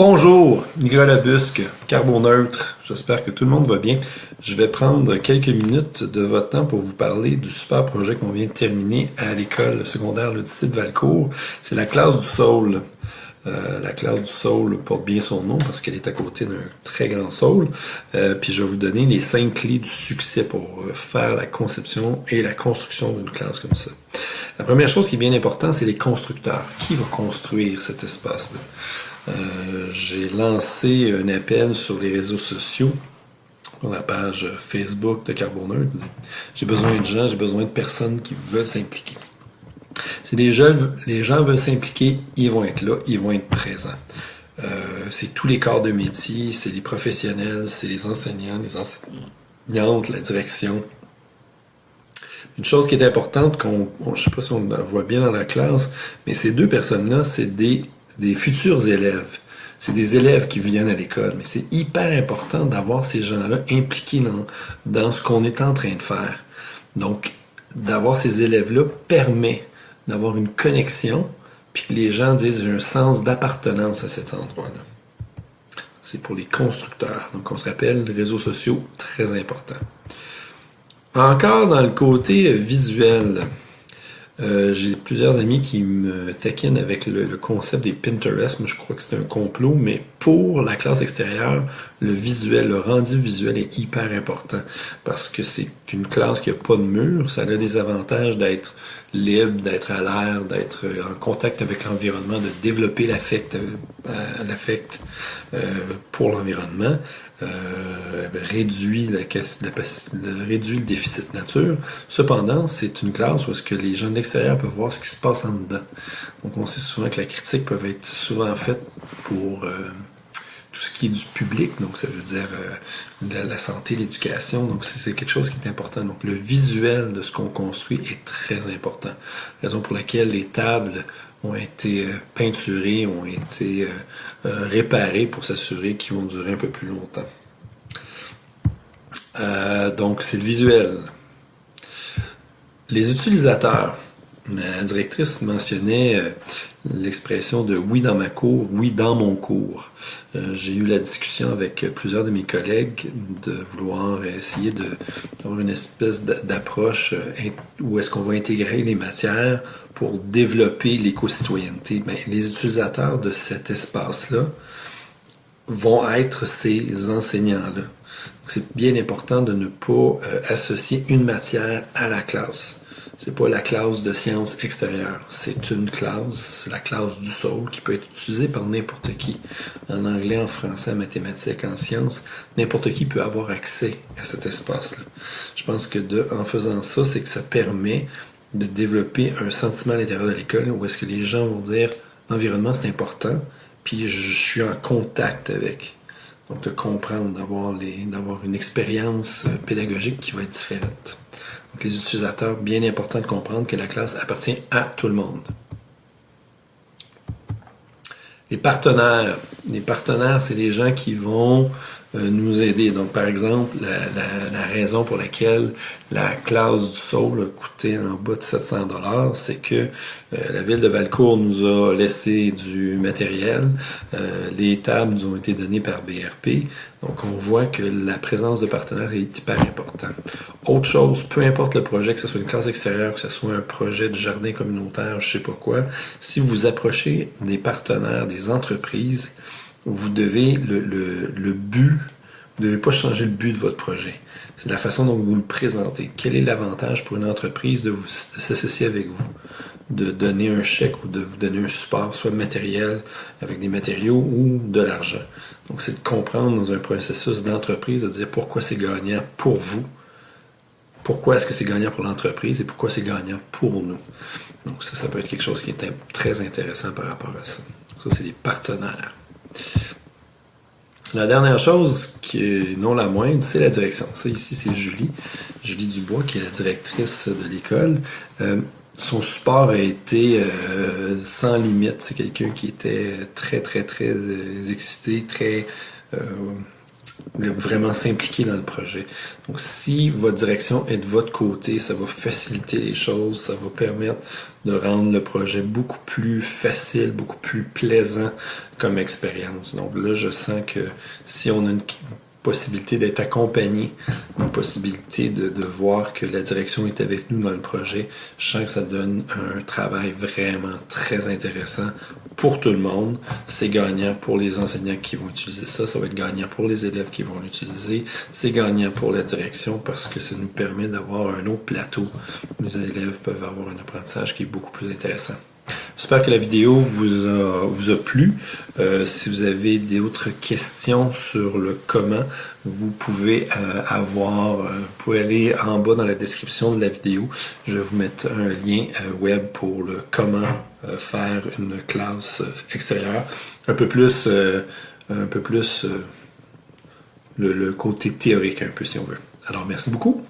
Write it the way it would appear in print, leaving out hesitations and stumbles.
Bonjour, Nicolas Labusque, Carboneutre. J'espère que tout le monde va bien. Je vais prendre quelques minutes de votre temps pour vous parler du super projet qu'on vient de terminer à l'école secondaire l'Odyssée de Valcourt. C'est la classe du Saule. La classe du Saule porte bien son nom parce qu'elle est à côté d'un très grand saule. Puis je vais vous donner les 5 clés du succès pour faire la conception et la construction d'une classe comme ça. La première chose qui est bien importante, c'est les constructeurs. Qui va construire cet espace-là? J'ai lancé un appel sur les réseaux sociaux, sur la page Facebook de Carboneutre. J'ai besoin de gens, j'ai besoin de personnes qui veulent s'impliquer. Si les gens veulent s'impliquer, ils vont être là, ils vont être présents. C'est tous les corps de métier, c'est les professionnels, c'est les enseignants, les enseignantes, la direction. Une chose qui est importante, je ne sais pas si on la voit bien dans la classe, mais ces deux personnes-là, c'est des futurs élèves. C'est des élèves qui viennent à l'école, mais c'est hyper important d'avoir ces gens-là impliqués dans ce qu'on est en train de faire. Donc, d'avoir ces élèves-là permet d'avoir une connexion, puis que les gens disent « j'ai un sens d'appartenance à cet endroit-là ». C'est pour les constructeurs. Donc, on se rappelle, les réseaux sociaux, très important. Encore dans le côté visuel, j'ai plusieurs amis qui me taquinent avec le concept des Pinterest. Moi, je crois que c'est un complot, mais pour la classe extérieure, le visuel, le rendu visuel est hyper important parce que c'est une classe qui n'a pas de mur. Ça a des avantages d'être libre, d'être à l'air, d'être en contact avec l'environnement, de développer l'affect pour l'environnement. Réduit le déficit nature. Cependant, c'est une classe où est-ce que les gens de l'extérieur peuvent voir ce qui se passe en dedans. Donc, on sait souvent que la critique peut être souvent faite pour tout ce qui est du public. Donc, ça veut dire la santé, l'éducation. Donc, c'est quelque chose qui est important. Donc, le visuel de ce qu'on construit est très important. Raison pour laquelle les tables ont été peinturés, ont été réparés pour s'assurer qu'ils vont durer un peu plus longtemps. Donc, c'est le visuel. Les utilisateurs. Ma directrice mentionnait l'expression de « oui dans ma cour, oui dans mon cours ». J'ai eu la discussion avec plusieurs de mes collègues de vouloir essayer d'avoir une espèce d'approche où est-ce qu'on va intégrer les matières pour développer l'éco-citoyenneté. Bien, les utilisateurs de cet espace-là vont être ces enseignants-là. C'est bien important de ne pas associer une matière à la classe. C'est pas la classe de sciences extérieures. C'est une classe, c'est la classe du Saule qui peut être utilisée par n'importe qui. En anglais, en français, en mathématiques, en sciences, n'importe qui peut avoir accès à cet espace-là. Je pense que en faisant ça, c'est que ça permet de développer un sentiment à l'intérieur de l'école où est-ce que les gens vont dire l'environnement c'est important, puis je suis en contact avec. Donc de comprendre, d'avoir une expérience pédagogique qui va être différente. Donc les utilisateurs, bien important de comprendre que la classe appartient à tout le monde. Les partenaires, c'est des gens qui vont nous aider. Donc, par exemple, la raison pour laquelle la classe du Saule a coûté en bas de 700 $, c'est que la ville de Valcourt nous a laissé du matériel. Les tables nous ont été données par BRP. Donc, on voit que la présence de partenaires est hyper importante. Autre chose, peu importe le projet, que ce soit une classe extérieure, que ce soit un projet de jardin communautaire, je sais pas quoi, si vous approchez des partenaires, des entreprises, vous devez le but, vous ne devez pas changer le but de votre projet. C'est la façon dont vous le présentez. Quel est l'avantage pour une entreprise de s'associer avec vous? De donner un chèque ou de vous donner un support, soit matériel, avec des matériaux ou de l'argent. Donc, c'est de comprendre dans un processus d'entreprise, de dire pourquoi c'est gagnant pour vous, pourquoi est-ce que c'est gagnant pour l'entreprise et pourquoi c'est gagnant pour nous. Donc, ça peut être quelque chose qui est très intéressant par rapport à ça. Ça, c'est des partenaires. La dernière chose, qui est non la moindre, c'est la direction. Ça, ici, c'est Julie Dubois, qui est la directrice de l'école. Son support a été sans limite. C'est quelqu'un qui était très, très, très excité, très vraiment s'impliquer dans le projet. Donc, si votre direction est de votre côté, ça va faciliter les choses, ça va permettre de rendre le projet beaucoup plus facile, beaucoup plus plaisant comme expérience. Donc là, je sens que si on a une possibilité d'être accompagné, une possibilité de voir que la direction est avec nous dans le projet, je sens que ça donne un travail vraiment très intéressant pour tout le monde. C'est gagnant pour les enseignants qui vont utiliser ça, ça va être gagnant pour les élèves qui vont l'utiliser, c'est gagnant pour la direction parce que ça nous permet d'avoir un autre plateau où les élèves peuvent avoir un apprentissage qui est beaucoup plus intéressant. J'espère que la vidéo vous a plu. Si vous avez d'autres questions sur le comment, vous pouvez vous pouvez aller en bas dans la description de la vidéo. Je vais vous mettre un lien web pour le comment faire une classe extérieure. Un peu plus le côté théorique un peu si on veut. Alors merci beaucoup.